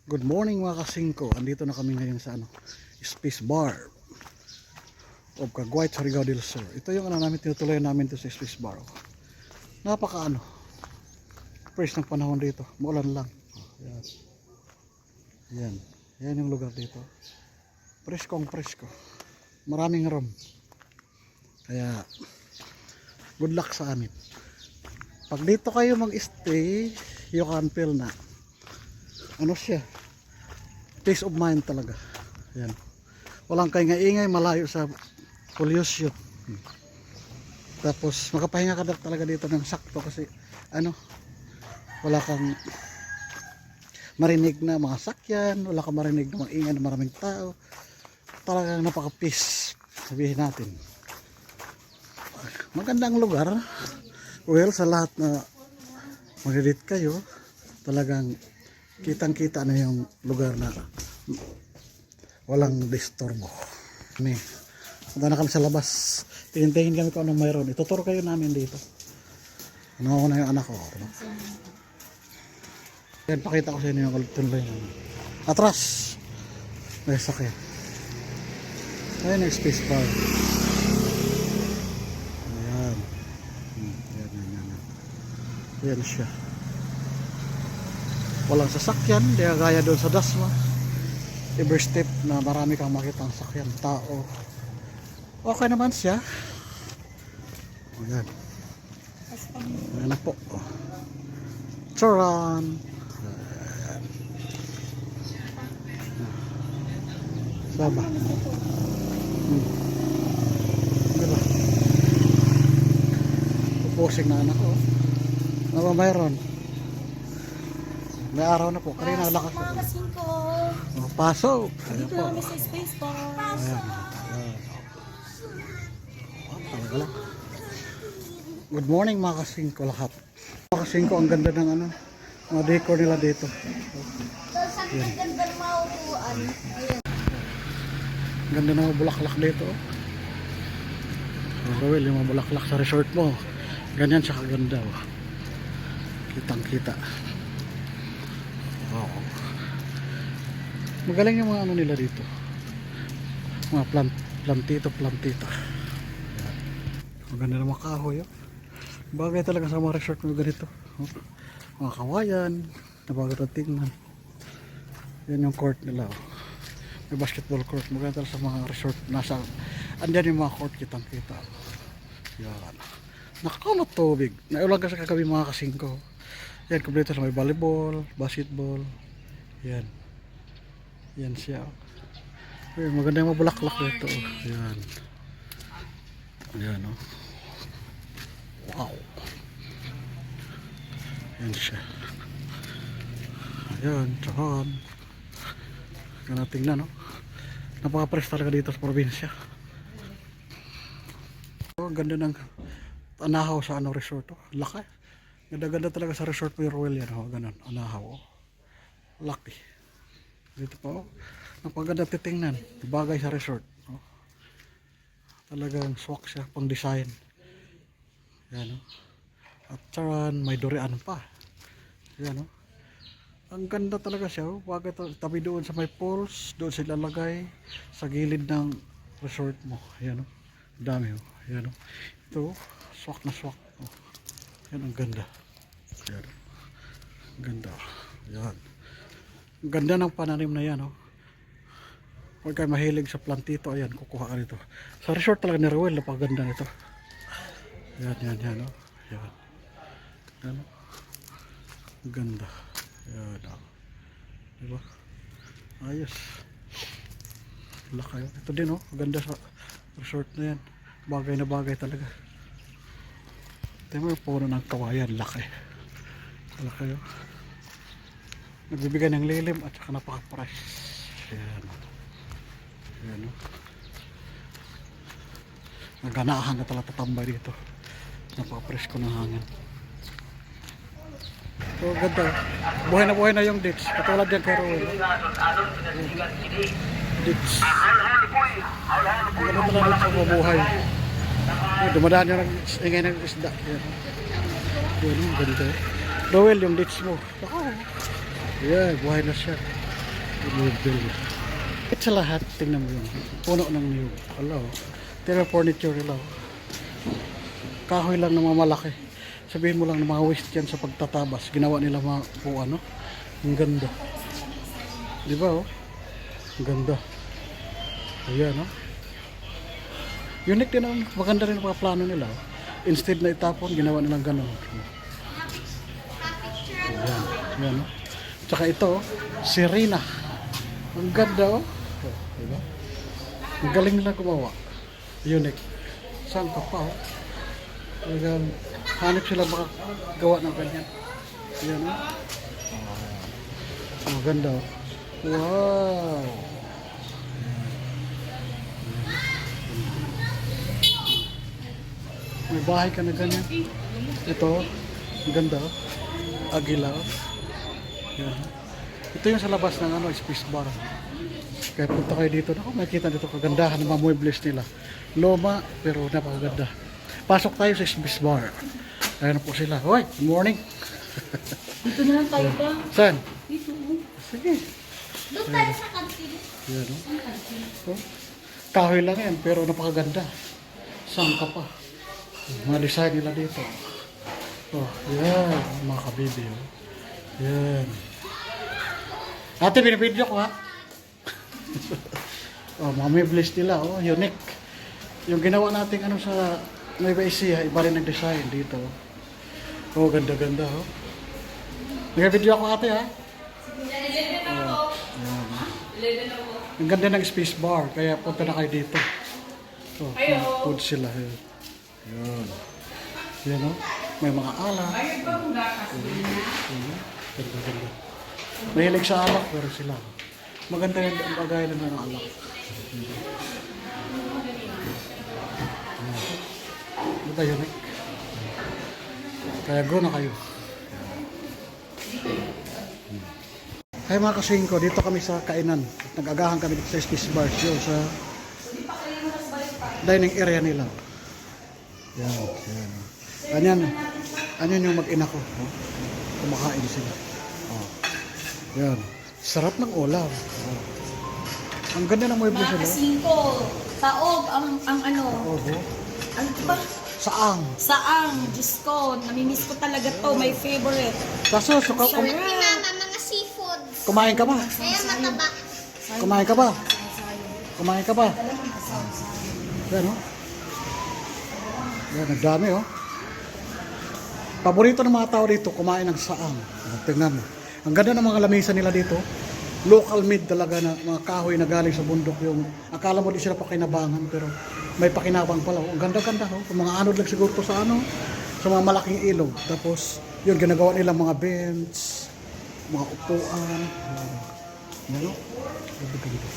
Good morning mga kasingko. Andito na kami ngayon sa Space Bar of Caguay, Surigao del Sur. Ito yung namin tinutuloy namin to sa Space Bar. Napaka fresh ng panahon dito. Maulan lang. Yan. Yan. Yan yung lugar dito. Preskong presko. Maraming room. Kaya good luck sa amin. Pag dito kayo mag-stay, you can feel na siya, peace of mind talaga. Yan. Walang kaingay-ingay, malayo sa pollution. Tapos makapahinga ka talaga dito ng sakto kasi wala kang marinig na mga sakyan, wala kang marinig na mga ingay na maraming tao. Talagang napaka-peace, sabihin natin. Magandang lugar. Well, sa lahat na mag-edit kayo, talagang kitang-kita na yung lugar na walang disturbo. Punta na kami sa labas. Hihintayin kami kung anong mayroon. Ituturo kayo namin dito. Ano ako na yung anak ko. Yan, pakita ko sa inyo yung tuloy. Atras! May sakyan. Ayan yung space bar. Ayan. Ayan siya. Walang sasakyan, di gaya doon sa Dasma. Every step na marami kang makitang sakyan, tao. Okay naman siya. Ayan. Ayan na po. Charan! Ayan. Saba. Diba? Pupusing na anak ko. Ano ba mayroon? May araw na po. Kanina lakas. Mga kasingko. Pasok. Dito namin sa Space Bar. Ayan. Talaga lang. Good morning mga kasingko lahat. Mga kasingko, ang ganda ng mga decor nila dito. Ayan. Ganda ng maupuan. Ganda ng mga bulaklak dito. Well, yung mga bulaklak sa resort mo. Ganyan siya kaganda. Kitang kita. Wow. Magaling yung mga nila dito. Mga plantito. Ayan. Maganda na mga kahoy. Bagay talaga sa mga resort mo ganito. Mga kawayan. Nabagat ang tingnan. Yan yung court nila. May basketball court. Maganda talaga sa mga resort. Andyan yung mga court kitang kita. Yan. Nakakunot tubig. Naulang kasi kagabi mga kasingko. Yan, kompleto sa may volleyball, basketball. Yan. Yan siya. Ayan, maganda yung mga bulaklak dito. Yan. Yan, oh. Wow. Yan siya. Ayan, tsahan. Yan, tingnan, no? Napaka-fresh talaga dito sa probinsya. Ang ganda ng Anahaw sa resort, oh. Laki. Ganda-ganda talaga sa resort mo yung Royal yan, oh. Ganun, Anahaw, oh. Laki. Dito po, oh. Napaganda titingnan. Bagay sa resort, oh. Talagang swak siya, pang design. Yan, oh. At charan, may durian pa. Yan, oh. Ang ganda talaga siya, oh. Bagay tabi doon sa may pools, doon sila lagay sa gilid ng resort mo. Yan, oh. Dami, oh. Yan, oh. Ito, swak na swak, oh. Yan, ang ganda. Yan. Ang ganda. Yan. Ang ganda ng pananim na yan, oh. Huwag kayo mahilig sa plantito, ayan, kukuha ka nito. Sa resort talaga ni Rowell, napakaganda nito. Yan, oh. Yan. Yan, oh. Ang ganda. Yan, oh. Diba? Ayos. Laki, oh. Ito din, oh. Ang ganda sa resort na yan. Bagay na bagay talaga. Ito mo yung puno ng kawayan. Laki. Laki, oh. Nagbibigay ng lilim at saka napaka-fresh. Yan. Yan, oh. Naganahan na talaga tatambay dito. Napaka-fresh ko ng hangin. So, ganda. Buhay na yung ditch. Katulad yan kay Rowell. Ditch. Ganda talaga sa mabuhay. Dumadaan yung ingay ng isda. Yan. Yan, ganda. Rowell, yung ditch mo. Yan, buhay na siya. Bougainvillea. Kahit sa lahat, tingnan mo yun. Puno ng niyog. Hello. Tingnan furniture nila. Kahoy lang na mamalaki. Sabihin mo lang na mga waste yan sa pagtatabas. Ginawa nila mga po ano. Ang ganda. Di ba oh? Ang ganda. Ayan oh. Unique din ang maganda rin ang mga plano nila. Oh. Instead na itapon, ginawa nilang ganun. Ayan. Ayan oh. Tsaka ito oh. Serena. Ang ganda oh. Diba? Ang galing nila gumawa. Unique. Saan ka pa oh? Talagang hanip sila makagawa ng ganyan. Ayan oh. Oh, ganda oh. Wow. May bahay ka na ganyan. Ito, ang ganda oh. Agila oh. Ayan. Ito yung sa labas ng ano, space bar. Kaya punta kayo dito. Naku, makikita dito kagandahan ng mga muebles nila. Loma, pero napakaganda. Pasok tayo sa space bar. Ayan po sila. Hoy, good morning. Dito na lang tayo pa. Saan? Dito. Sige. Doon tayo sa kantin. Ayan oh. Kahoy lang yan, pero napakaganda. Saan ka pa? Mga design nila dito. Oh, yan. Mga kabibi oh. Yan. Ate, binibidyo ko ha. Oh, mga muebles nila, oh, unique. Yung ginawa natin ano sa Nueva Ecija, iba rin nag-design dito. Oh, ganda-ganda, oh. Nag-video ako ate, ha? Oh, yan. Ang ganda ng space bar, kaya punta na kayo dito. Oh, may food sila. Yan. Yan, oh. May mga alak. Ganda-ganda. Mahilig sa alak, pero sila. Maganda yung bagay na ng alak. Diba yun eh? Kaya go na kayo. Kaya mga kasingko, dito kami sa kainan. Nag-agahan kami dito sa Space Bar Show sa dining area nila. Yan, yan. Ganyan, ganyan yung mag-ina ko. Oh. Kumakain sila. Oh. Yan. Sarap ng ulam. Oh. Ang ganda ng muebles Mga nila. kasingko. Taog ang ano. Oh, Ano ba? saang. Saang. Diyos ko. Namimiss ko talaga to. My favorite. Kaso, so, Sarap. Mga seafoods. kumain ka ba? Kaya mataba. Kumain ka ba? Kumain ka ba? Yan, oh. Yan, ang dami, oh. Paborito ng mga tao dito, kumain ng saang. Tingnan mo. Ang ganda ng mga lamesa nila dito. Local made talaga na mga kahoy na galing sa bundok yung akala mo di sila pakinabangan pero may pakinabang pala. Ang ganda-ganda, oh. Mga anod lang siguro to sa ano, sa mga malaking ilog. Tapos yun ginagawa nila mga bench, mga upuan. Yan, oh. Ganda-ganda.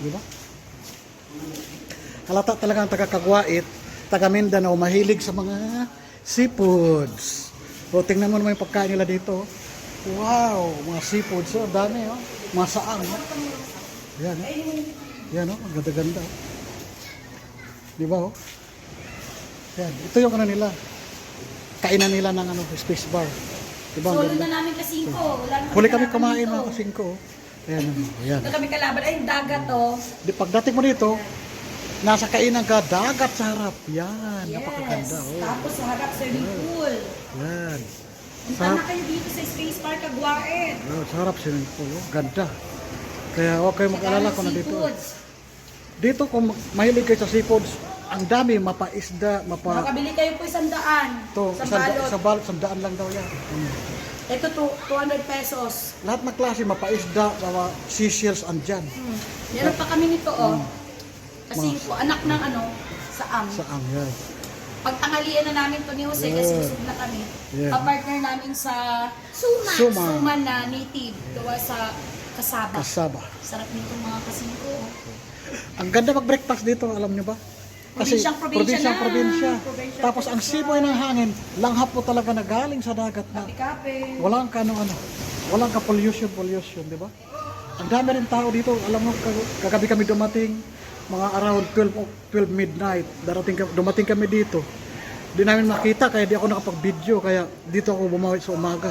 Di ba? Halata talaga ang taga-Kagwait, taga-Mindanao, mahilig sa mga seafoods. O, tingnan mo naman yung pagkain nila dito. Wow, mga seafoods. Oh, dami, oh. Mga saang, oh. Yan, oh. Yan, oh. Ang ganda-ganda. Oh. Di ba, oh? Yan. Ito yung ano nila. Kainan nila ng ano, space bar. Di ba? Ang Solo ganda. na namin kasingko. Wala na Huli kami kumain mga kasingko. Ayan, ayan. Wala kami kalaban. Ay, dagat oh. Pagdating mo dito, nasa kainan ka, dagat sa harap. Yan, napakaganda. Oh. Tapos sa harap swimming pool. Yan. Punta na kayo dito sa Space Park Kagwain. Oh, sa harap swimming pool. Oh. Ganda. Kaya huwag kayo mag-alala kung nandito. Dito, kung mahilig kayo sa seafoods, ang dami, mapaisda, Makabili kayo po 100 to, sa balot. sa balot, 100 lang daw yan. Ito 200 pesos. Lahat ng klase, mapaisda, mga seashells, andyan. Meron pa kami nito oh. Kasi po, anak ng ano, saang. Saang yan. Pagtangalian na namin to ni Jose kasi Yeah. busog na kami. Yeah. Kapartner namin sa Suma. Suma na native. Gawa sa Kasaba. Kasaba. Sarap nito mga kasingko. Ang ganda mag-breakfast dito, alam nyo ba? Probinsya na. Probinsya. Probinsya, Tapos ang simoy ng hangin, langhap po talaga na galing sa dagat na. Kape-kape. Walang ano, walang ka-pollution, di ba? Ang dami rin tao dito, alam mo, kagabi kami dumating, mga around 12 midnight, dumating kami dito. Di namin makita, kaya di ako nakapag-video, kaya dito ako bumawi sa umaga.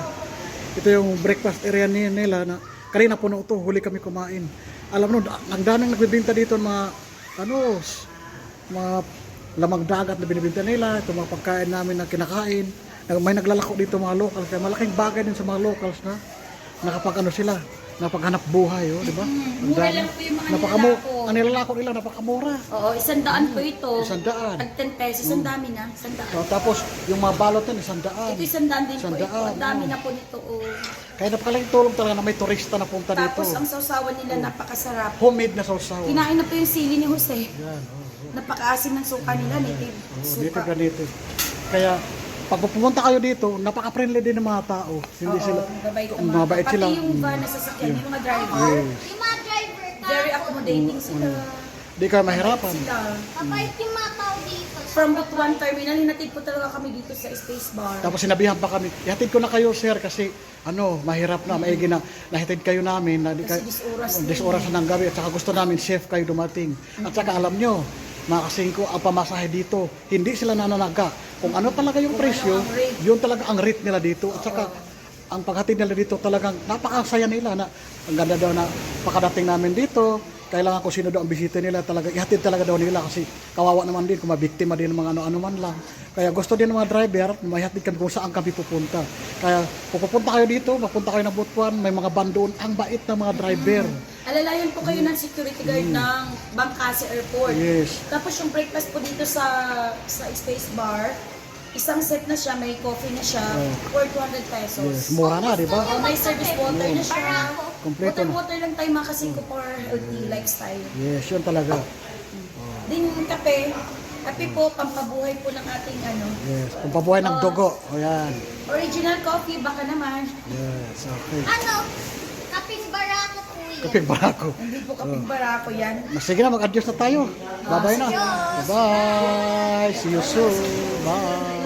Ito yung breakfast area nila na Kanina puno to, huli kami kumain. Alam mo, ang daming nagbibenta dito ng mga, mga lamang dagat na binibenta nila, itong mga pagkain namin na kinakain. May naglalako dito mga locals, kaya malaking bagay din sa mga locals na nakapag sila, napaghanap buhay, di ba? Mura lang po yung mga nilalako. Ang nilalako nila, napakamura. Oo, 100 po ito. 100. Tag 10 pesos, ang dami na. 100. So, tapos, yung mga balot din, 100. Ito 100 din po ito. 100, Ang dami na po nito. Oh. Kaya napakalaking tulong talaga na may turista na punta dito. Tapos ang sausawan nila napakasarap. Homemade na sausaw. Kinain na po yung sili ni Jose. Yan, Napakaasim ng suka nila, native native suka. na native. Kaya, pag pumunta kayo dito, napaka-friendly din ng mga tao. Hindi Oo, sila, mabait Pati sila. yung van na sasakyan, yung mga driver, Yung mga driver ka. very accommodating sila. Hindi kayo mahirapan. Sila. Mabait yung mga tao dito. From Butuan Terminal, hinatid po talaga kami dito sa Space Bar. Tapos sinabihan pa kami, ihatid ko na kayo sir kasi mahirap na, maigi na nahatid kayo namin na di kayo, Kasi 10 oras 10 oras na ng gabi at saka gusto namin chef kayo dumating. At saka alam nyo, mga kasingko, ang pamasahe dito, hindi sila nananaga. Kung ano talaga yung presyo, yun talaga ang rate nila dito. At saka ang paghatid nila dito talagang napakasaya nila na ang ganda daw na pagkadating namin dito, kailangan kung sino daw ang bisita nila talaga, ihatid talaga daw nila kasi kawawa naman din kung mabiktima din ng mga ano-ano man lang. Kaya gusto din ng mga driver, mahihatid kami kung saan kami pupunta. Kaya kung pupunta kayo dito, mapunta kayo ng Butuan, may mga van doon, ang bait ng mga driver. Alalayan po kayo ng security guard ng Bangkasi Airport. Yes. Tapos yung breakfast po dito sa Space Bar, isang set na siya, may coffee na siya, for 200 pesos. Yes, mura na, di ba? Oh, may service water na siya. Kompleto na. Water lang tayo mga kasingko for healthy lifestyle. Yes, yun talaga. Din kape. Kape po, pampabuhay po ng ating Yes, kung pabuhay ng dugo. O yan. original coffee, baka naman. Yes, okay. Ano? Kaping barako po yan. Kapig barako. Hindi po kaping barako yan. Sige na, mag-adjust na tayo. Bye-bye na. Bye-bye. See you soon. Bye.